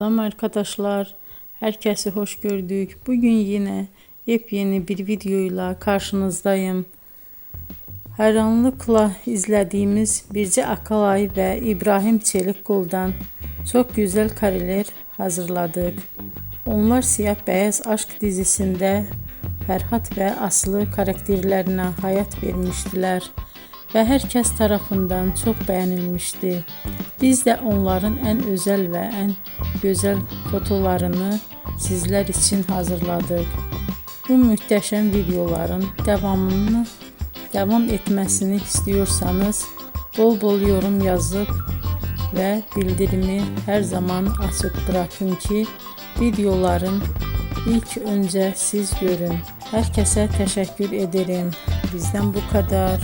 Selam arkadaşlar, herkese hoş gördük. Bugün yine yepyeni bir videoyla karşınızdayım. Hayranlıkla izlediğimiz Birce Akalay ve İbrahim Çelikkol'dan çok güzel kareler hazırladık. Onlar Siyah Beyaz Aşk dizisinde Ferhat ve Aslı karakterlerine hayat vermiştiler ve herkes tarafından çok beğenilmişti. Biz de onların en özel ve en güzel fotolarını sizler için hazırladık. Bu muhteşem videoların devam etmesini istiyorsanız bol bol yorum yazıp ve bildirimi her zaman açık bırakın ki videoların ilk önce siz görün. Herkese teşekkür ederim. Bizden bu kadar.